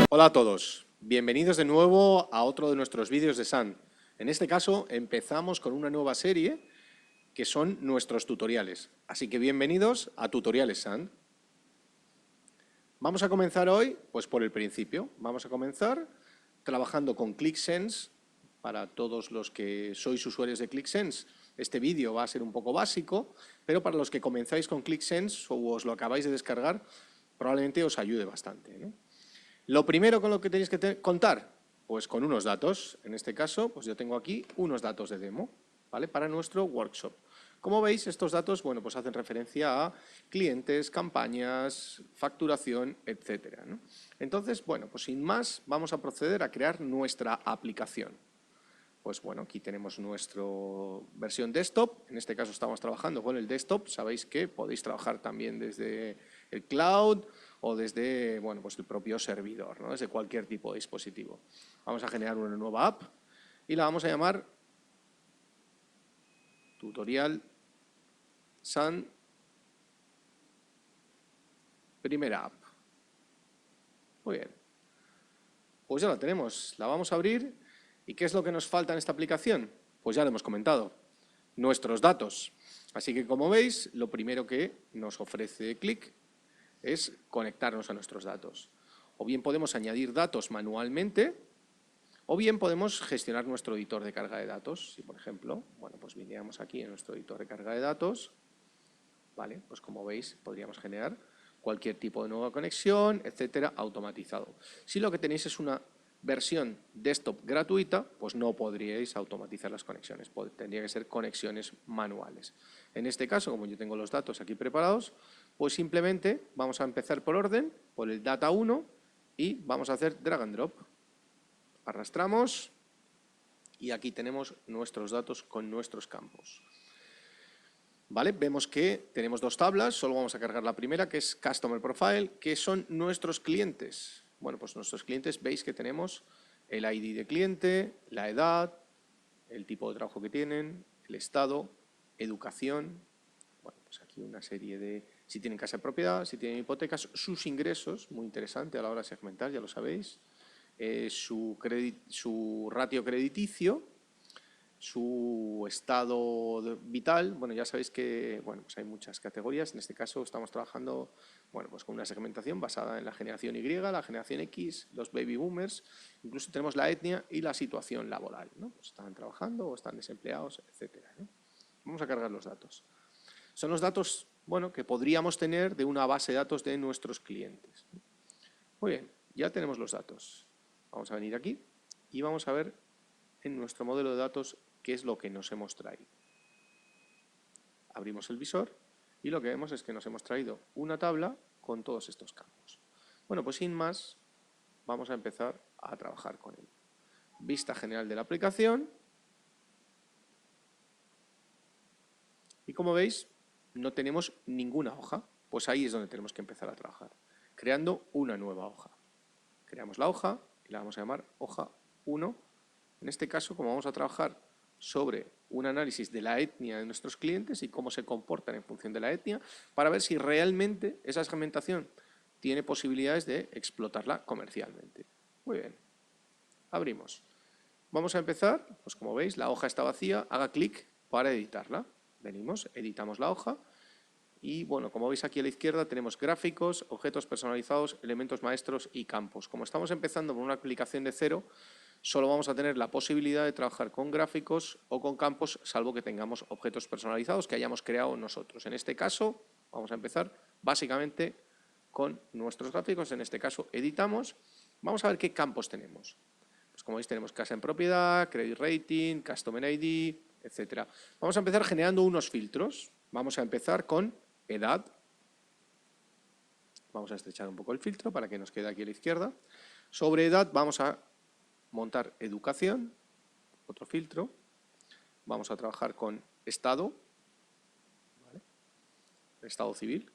Hola a todos, bienvenidos de nuevo a otro de nuestros vídeos de SAN. En este caso empezamos con una nueva serie que son nuestros tutoriales. Así que bienvenidos a Tutoriales SAN. Vamos a comenzar hoy pues por el principio. Vamos a comenzar trabajando con ClickSense. Para todos los que sois usuarios de ClickSense, este vídeo va a ser un poco básico, pero para los que comenzáis con ClickSense o os lo acabáis de descargar, probablemente os ayude bastante, ¿no? Lo primero con lo que tenéis que contar, pues con unos datos. En este caso, pues yo tengo aquí unos datos de demo, ¿vale? Para nuestro workshop. Como veis, estos datos, bueno, pues hacen referencia a clientes, campañas, facturación, etcétera, ¿no? Entonces, bueno, pues sin más, vamos a proceder a crear nuestra aplicación. Pues bueno, aquí tenemos nuestra versión desktop. En este caso estamos trabajando con el desktop. Sabéis que podéis trabajar también desde el cloud o desde, bueno, pues el propio servidor, ¿no? Desde cualquier tipo de dispositivo. Vamos a generar una nueva app y la vamos a llamar Tutorial SAN Primera App. Muy bien. Pues ya la tenemos. La vamos a abrir. ¿Y qué es lo que nos falta en esta aplicación? Pues ya lo hemos comentado. Nuestros datos. Así que, como veis, lo primero que nos ofrece Click es conectarnos a nuestros datos. O bien podemos añadir datos manualmente, o bien podemos gestionar nuestro editor de carga de datos. Si, por ejemplo, bueno, pues viniéramos aquí en nuestro editor de carga de datos, ¿vale? Pues como veis, podríamos generar cualquier tipo de nueva conexión, etcétera, automatizado. Si lo que tenéis es una versión desktop gratuita, pues no podríais automatizar las conexiones, tendría que ser conexiones manuales. En este caso, como yo tengo los datos aquí preparados, pues simplemente vamos a empezar por orden, por el data 1 y vamos a hacer drag and drop. Arrastramos y aquí tenemos nuestros datos con nuestros campos. ¿Vale? Vemos que tenemos dos tablas, solo vamos a cargar la primera, que es Customer Profile, que son nuestros clientes. Bueno, pues nuestros clientes veis que tenemos el ID de cliente, la edad, el tipo de trabajo que tienen, el estado, educación, bueno, pues aquí una serie de, si tienen casa de propiedad, si tienen hipotecas, sus ingresos, muy interesante a la hora de segmentar, ya lo sabéis, su ratio crediticio, su estado vital. Bueno, ya sabéis que bueno, pues hay muchas categorías. En este caso estamos trabajando bueno, pues con una segmentación basada en la generación Y, la generación X, los baby boomers. Incluso tenemos la etnia y la situación laboral, ¿no? Pues están trabajando o están desempleados, etcétera, ¿no? Vamos a cargar los datos. Son los datos bueno, que podríamos tener de una base de datos de nuestros clientes. Muy bien, ya tenemos los datos. Vamos a venir aquí y vamos a ver en nuestro modelo de datos qué es lo que nos hemos traído. Abrimos el visor y lo que vemos es que nos hemos traído una tabla con todos estos campos. Bueno, pues sin más, vamos a empezar a trabajar con él. Vista general de la aplicación. Y como veis, no tenemos ninguna hoja. Pues ahí es donde tenemos que empezar a trabajar, creando una nueva hoja. Creamos la hoja y la vamos a llamar hoja 1. En este caso, como vamos a trabajar sobre un análisis de la etnia de nuestros clientes y cómo se comportan en función de la etnia, para ver si realmente esa segmentación tiene posibilidades de explotarla comercialmente. Muy bien, abrimos. Vamos a empezar, pues como veis, la hoja está vacía, haga clic para editarla. Venimos, editamos la hoja y bueno, como veis aquí a la izquierda tenemos gráficos, objetos personalizados, elementos maestros y campos. Como estamos empezando con una aplicación de cero, solo vamos a tener la posibilidad de trabajar con gráficos o con campos, salvo que tengamos objetos personalizados que hayamos creado nosotros. En este caso, vamos a empezar básicamente con nuestros gráficos. En este caso, editamos. Vamos a ver qué campos tenemos. Pues como veis, tenemos casa en propiedad, credit rating, customer ID, etc. Vamos a empezar generando unos filtros. Vamos a empezar con edad. Vamos a estrechar un poco el filtro para que nos quede aquí a la izquierda. Sobre edad vamos a montar educación, otro filtro. Vamos a trabajar con estado, ¿vale? Estado civil.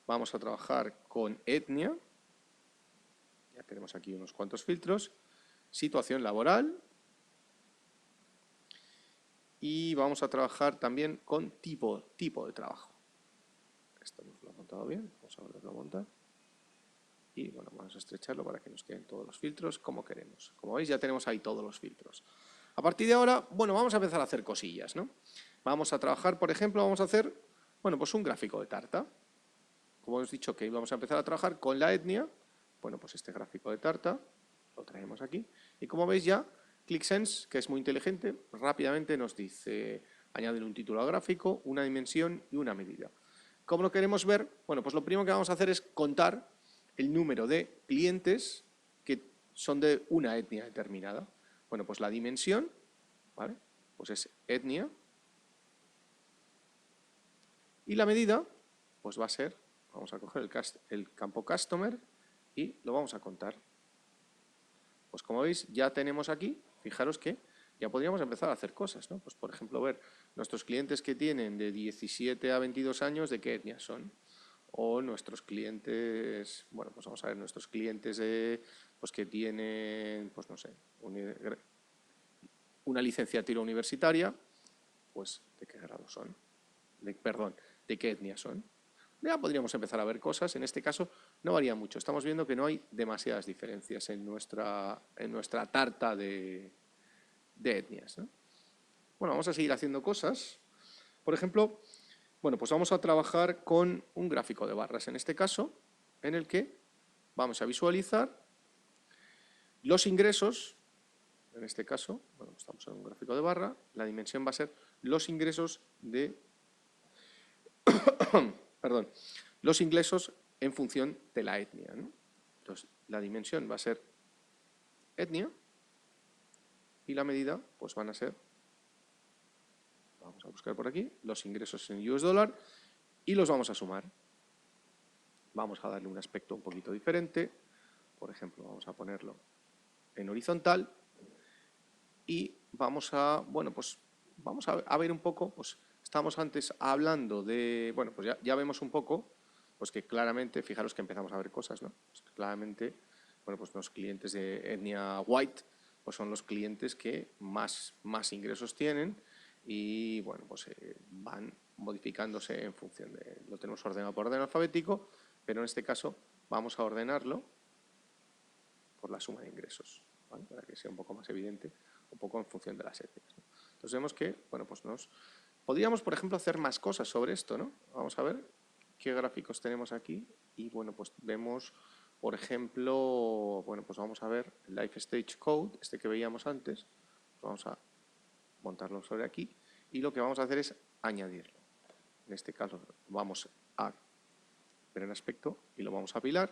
Vamos a trabajar con etnia. Ya tenemos aquí unos cuantos filtros. Situación laboral. y vamos a trabajar también con tipo de trabajo. Esto nos lo ha montado bien, vamos a volverlo a montar. Y bueno, vamos a estrecharlo para que nos queden todos los filtros como queremos. Como veis, ya tenemos ahí todos los filtros. A partir de ahora, bueno, vamos a empezar a hacer cosillas, ¿no? Vamos a trabajar, por ejemplo, vamos a hacer, bueno, pues un gráfico de tarta. Como hemos dicho que vamos a empezar a trabajar con la etnia, bueno, pues este gráfico de tarta lo traemos aquí. Y como veis ya, ClickSense, que es muy inteligente, rápidamente nos dice añadir un título al gráfico, una dimensión y una medida. ¿Cómo lo queremos ver? Bueno, pues lo primero que vamos a hacer es contar el número de clientes que son de una etnia determinada. Bueno, pues la dimensión, ¿vale? Pues es etnia. Y la medida, pues va a ser, vamos a coger el campo Customer y lo vamos a contar. Pues como veis, ya tenemos aquí, fijaros que ya podríamos empezar a hacer cosas, ¿no? Pues por ejemplo, ver nuestros clientes que tienen de 17 a 22 años, de qué etnia son. O nuestros clientes, bueno, pues vamos a ver nuestros clientes pues que tienen, pues no sé, una licenciatura universitaria, pues de qué grado son, perdón, de qué etnia son. Ya podríamos empezar a ver cosas, en este caso no varía mucho, estamos viendo que no hay demasiadas diferencias en nuestra tarta de etnias, ¿no? Bueno, vamos a seguir haciendo cosas. Por ejemplo, bueno, pues vamos a trabajar con un gráfico de barras, en este caso, en el que vamos a visualizar los ingresos, en este caso, bueno, estamos en un gráfico de barra, la dimensión va a ser los ingresos de, perdón, los ingresos en función de la etnia, ¿no? Entonces, la dimensión va a ser etnia y la medida, pues van a ser, vamos a buscar por aquí, los ingresos en US dólar y los vamos a sumar. Vamos a darle un aspecto un poquito diferente. Por ejemplo, vamos a ponerlo en horizontal y vamos a, bueno, pues vamos a ver un poco, pues estamos antes hablando de, bueno, pues ya vemos un poco, pues que claramente, fijaros que empezamos a ver cosas, ¿no? Pues claramente, bueno, pues los clientes de etnia white, pues son los clientes que más ingresos tienen y, bueno, pues van modificándose en función de, lo tenemos ordenado por orden alfabético, pero en este caso vamos a ordenarlo por la suma de ingresos, ¿vale? Para que sea un poco más evidente, un poco en función de las etnias, ¿no? Entonces vemos que, bueno, pues podríamos, por ejemplo, hacer más cosas sobre esto, ¿no? Vamos a ver qué gráficos tenemos aquí y, bueno, pues vemos, por ejemplo, bueno, pues vamos a ver el Life Stage Code, este que veíamos antes, pues vamos a montarlo sobre aquí y lo que vamos a hacer es añadirlo. En este caso vamos a ver el aspecto y lo vamos a apilar.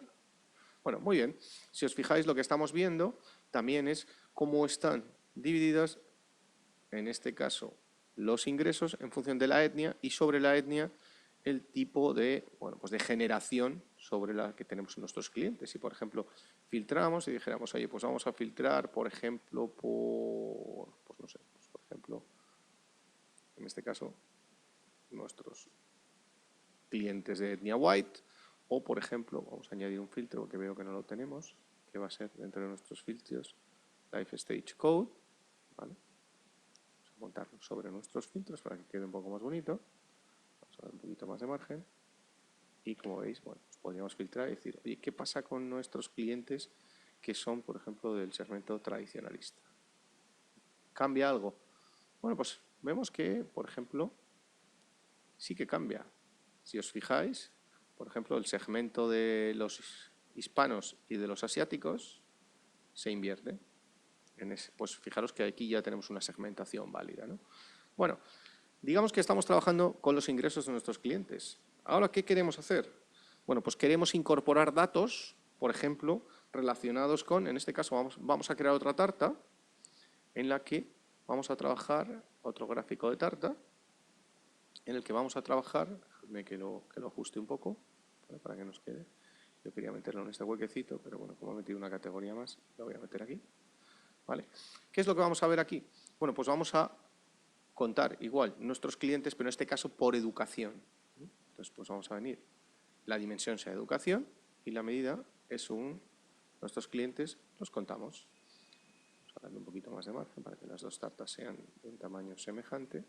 Bueno, muy bien. Si os fijáis, lo que estamos viendo también es cómo están divididas, en este caso, los ingresos en función de la etnia y sobre la etnia el tipo de, bueno, pues de generación sobre la que tenemos en nuestros clientes. Si, por ejemplo, filtramos y dijéramos, oye, pues vamos a filtrar, por ejemplo, pues no sé, pues por ejemplo, en este caso, nuestros clientes de etnia white, o, por ejemplo, vamos a añadir un filtro que veo que no lo tenemos, que va a ser dentro de nuestros filtros Life Stage Code, ¿vale? Vamos a montarlo sobre nuestros filtros para que quede un poco más bonito. Vamos a dar un poquito más de margen. Y como veis, bueno, pues podríamos filtrar y decir, oye, ¿qué pasa con nuestros clientes que son, por ejemplo, del segmento tradicionalista? ¿Cambia algo? Bueno, pues vemos que, por ejemplo, sí que cambia. Si os fijáis, por ejemplo, el segmento de los hispanos y de los asiáticos se invierte. Pues fijaros que aquí ya tenemos una segmentación válida, ¿no? Bueno, digamos que estamos trabajando con los ingresos de nuestros clientes. Ahora, ¿qué queremos hacer? Bueno, pues queremos incorporar datos, por ejemplo, relacionados con, en este caso vamos a crear otra tarta en la que vamos a trabajar otro gráfico de tarta en el que vamos a trabajar, déjame que lo ajuste un poco, ¿vale? Para que nos quede. Yo quería meterlo en este huequecito, pero bueno, como he metido una categoría más, lo voy a meter aquí, ¿vale? ¿Qué es lo que vamos a ver aquí? Bueno, pues vamos a contar igual nuestros clientes, pero en este caso por educación. Entonces, pues vamos a venir, la dimensión sea educación y la medida es nuestros clientes los contamos. darle un poquito más de margen para que las dos tartas sean de un tamaño semejante.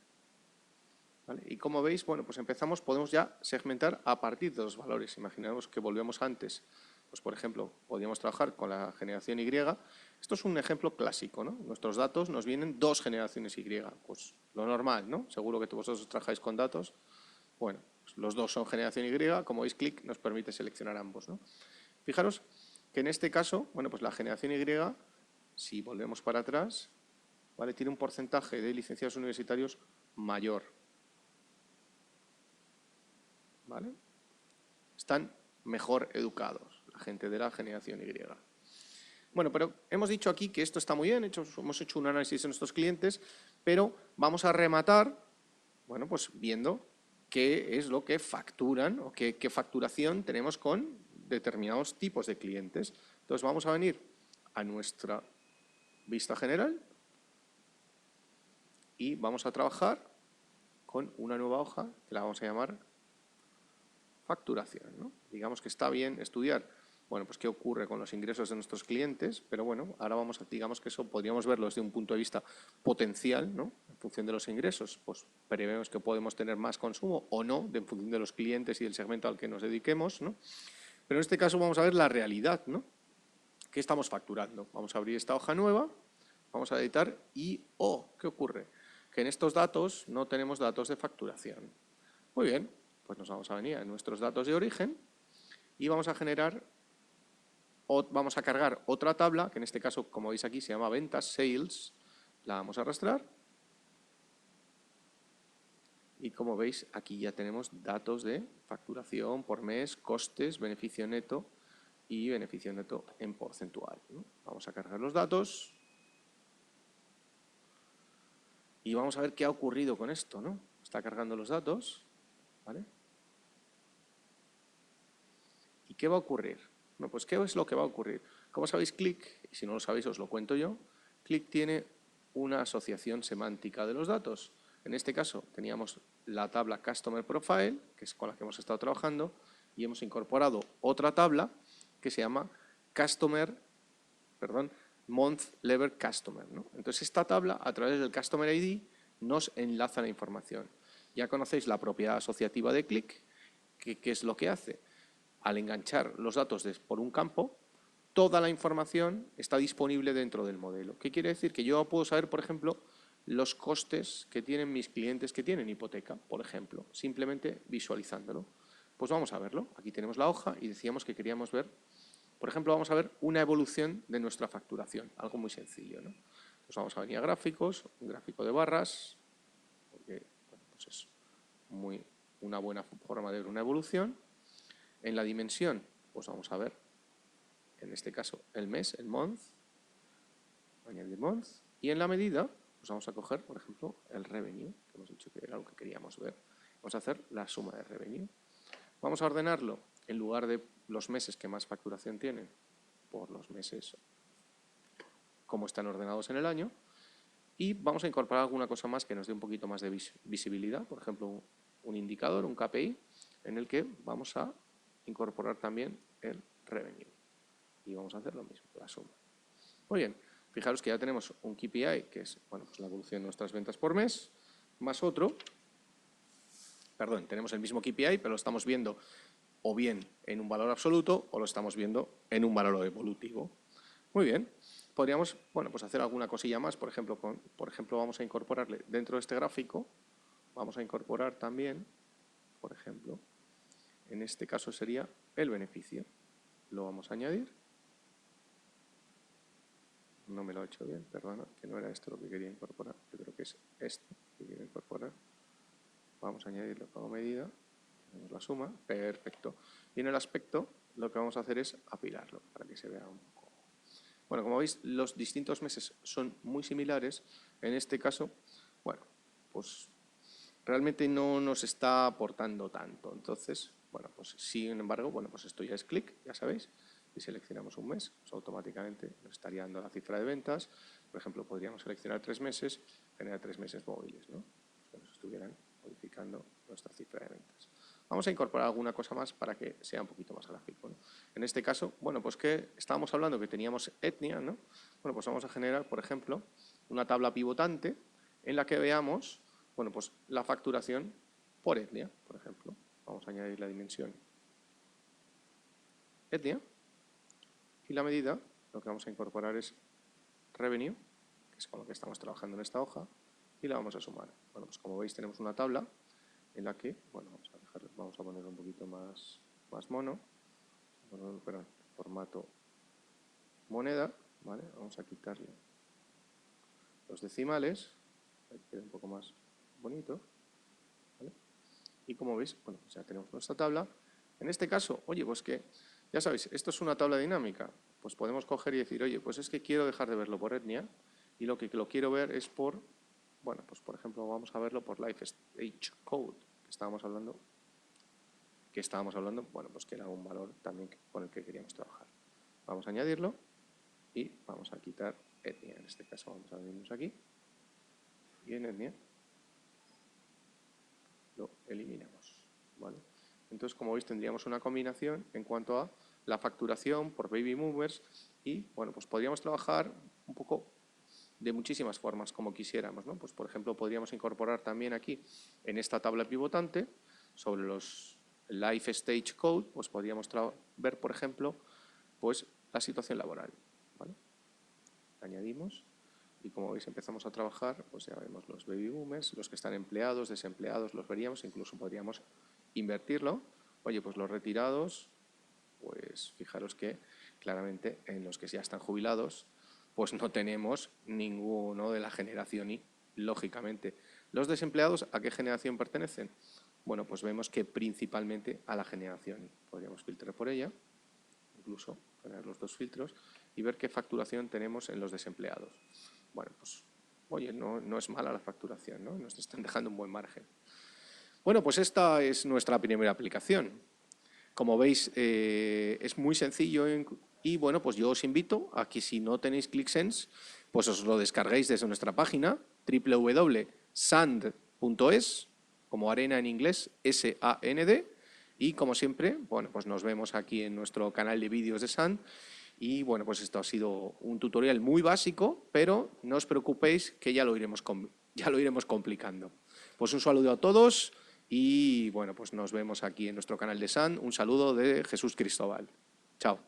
¿Vale? Y como veis, bueno, pues podemos ya segmentar a partir de los valores. Imaginemos que volvemos antes, pues por ejemplo, podríamos trabajar con la generación Y. Esto es un ejemplo clásico, ¿no? Nuestros datos nos vienen 2 generaciones Y, pues lo normal, ¿no? Seguro que vosotros trabajáis con datos. Bueno, pues los dos son generación Y, como veis, clic nos permite seleccionar ambos, ¿no? Fijaros que en este caso, bueno, pues la generación Y, si volvemos para atrás, ¿vale? Tiene un porcentaje de licenciados universitarios mayor. ¿Vale? Están mejor educados, la gente de la generación Y. Bueno, pero hemos dicho aquí que esto está muy bien, hemos hecho un análisis de nuestros clientes, pero vamos a rematar, bueno, pues viendo qué es lo que facturan o qué facturación tenemos con determinados tipos de clientes. Entonces vamos a venir a nuestra vista general y vamos a trabajar con una nueva hoja que la vamos a llamar facturación, ¿no? Digamos que está bien estudiar, bueno, pues qué ocurre con los ingresos de nuestros clientes, pero bueno, ahora digamos que eso podríamos verlo desde un punto de vista potencial, ¿no? En función de los ingresos, pues prevemos que podemos tener más consumo o no, en función de los clientes y del segmento al que nos dediquemos, ¿no? Pero en este caso vamos a ver la realidad, ¿no? ¿Qué estamos facturando? Vamos a abrir esta hoja nueva, vamos a editar y, ¿qué ocurre? Que en estos datos no tenemos datos de facturación. Muy bien, pues nos vamos a venir a nuestros datos de origen y vamos a cargar otra tabla, que en este caso, como veis aquí, se llama ventas, sales. La vamos a arrastrar. Y como veis, aquí ya tenemos datos de facturación por mes, costes, beneficio neto y beneficio neto en porcentual, ¿no? Vamos a cargar los datos. Y vamos a ver qué ha ocurrido con esto, ¿no? Está cargando los datos, ¿vale? ¿Y qué va a ocurrir? Bueno, pues ¿qué es lo que va a ocurrir? Como sabéis, Click, y si no lo sabéis os lo cuento yo, Click tiene una asociación semántica de los datos. En este caso teníamos la tabla Customer Profile, que es con la que hemos estado trabajando, y hemos incorporado otra tabla que se llama Month Level Customer, ¿no? Entonces esta tabla, a través del Customer ID, nos enlaza la información. Ya conocéis la propiedad asociativa de Click, que ¿qué es lo que hace? Al enganchar los datos por un campo, toda la información está disponible dentro del modelo. ¿Qué quiere decir? Que yo puedo saber, por ejemplo, los costes que tienen mis clientes que tienen hipoteca, por ejemplo, simplemente visualizándolo. Pues vamos a verlo. Aquí tenemos la hoja y decíamos que queríamos ver, por ejemplo, vamos a ver una evolución de nuestra facturación, algo muy sencillo, ¿no? Pues vamos a venir a gráficos, un gráfico de barras, porque bueno, pues es una buena forma de ver una evolución. En la dimensión, pues vamos a ver, en este caso, el mes, el month, añadir month, y en la medida, pues vamos a coger, por ejemplo, el revenue, que hemos dicho que era lo que queríamos ver. Vamos a hacer la suma de revenue. Vamos a ordenarlo, en lugar de los meses que más facturación tienen, por los meses como están ordenados en el año, y vamos a incorporar alguna cosa más que nos dé un poquito más de visibilidad, por ejemplo, un indicador, un KPI, en el que vamos a incorporar también el revenue. Y vamos a hacer lo mismo, la suma. Muy bien, fijaros que ya tenemos un KPI, que es bueno, pues la evolución de nuestras ventas por mes, más otro, tenemos el mismo KPI, pero lo estamos viendo o bien en un valor absoluto o lo estamos viendo en un valor evolutivo. Muy bien, podríamos bueno, pues hacer alguna cosilla más, por ejemplo, vamos a incorporarle dentro de este gráfico, vamos a incorporar también, por ejemplo, en este caso sería el beneficio. Lo vamos a añadir. No me lo he hecho bien, perdona, que no era esto lo que quería incorporar. Yo creo que es esto que quiero incorporar. Vamos a añadirlo como medida. Tenemos la suma. Perfecto. Y en el aspecto lo que vamos a hacer es apilarlo para que se vea un poco. Bueno, como veis, los distintos meses son muy similares. En este caso, bueno, pues realmente no nos está aportando tanto. Entonces, bueno, pues sin embargo, bueno, pues esto ya es clic, ya sabéis. Si seleccionamos un mes, pues automáticamente nos estaría dando la cifra de ventas. Por ejemplo, podríamos seleccionar 3 meses, generar 3 meses móviles, ¿no? Que nos estuvieran modificando nuestra cifra de ventas. Vamos a incorporar alguna cosa más para que sea un poquito más gráfico, ¿no? En este caso, bueno, pues que estábamos hablando que teníamos etnia, ¿no? Bueno, pues vamos a generar, por ejemplo, una tabla pivotante en la que veamos, bueno, pues la facturación por etnia, por ejemplo. Vamos a añadir la dimensión etnia y la medida, lo que vamos a incorporar es revenue, que es con lo que estamos trabajando en esta hoja, y la vamos a sumar. Bueno, pues como veis tenemos una tabla en la que, bueno, vamos a poner un poquito más mono, perdón, formato moneda, ¿vale? Vamos a quitarle los decimales, para que quede un poco más bonito, ¿vale? Y como veis, bueno, pues ya tenemos nuestra tabla. En este caso, oye, pues que, ya sabéis, esto es una tabla dinámica, pues podemos coger y decir, oye, pues es que quiero dejar de verlo por etnia y lo que lo quiero ver es por, bueno, pues por ejemplo, vamos a verlo por Life Stage Code, que estábamos hablando, bueno, pues que era un valor también con el que queríamos trabajar. Vamos a añadirlo y vamos a quitar etnia. En este caso vamos a venirnos aquí y en etnia lo eliminamos, ¿vale? Entonces, como veis, tendríamos una combinación en cuanto a la facturación por baby movers y, bueno, pues podríamos trabajar un poco de muchísimas formas como quisiéramos, ¿no? Pues, por ejemplo, podríamos incorporar también aquí en esta tabla pivotante sobre los Life Stage Code, pues podríamos ver, por ejemplo, pues la situación laboral, ¿vale? Añadimos y como veis empezamos a trabajar, pues ya vemos los baby boomers, los que están empleados, desempleados, los veríamos, incluso podríamos invertirlo. Oye, pues los retirados, pues fijaros que claramente en los que ya están jubilados, pues no tenemos ninguno de la generación Y, lógicamente. Los desempleados, ¿a qué generación pertenecen? Bueno, pues vemos que principalmente a la generación Y. Podríamos filtrar por ella, incluso poner los dos filtros y ver qué facturación tenemos en los desempleados. Bueno, pues, oye, no es mala la facturación, ¿no? Nos están dejando un buen margen. Bueno, pues esta es nuestra primera aplicación. Como veis, es muy sencillo y, bueno, pues yo os invito a que si no tenéis ClickSense, pues os lo descarguéis desde nuestra página www.sand.es, como arena en inglés, S-A-N-D, y como siempre, bueno, pues nos vemos aquí en nuestro canal de vídeos de Sand. Y bueno, pues esto ha sido un tutorial muy básico, pero no os preocupéis que ya lo iremos complicando. Pues un saludo a todos y bueno, pues nos vemos aquí en nuestro canal de Sand. Un saludo de Jesús Cristóbal. Chao.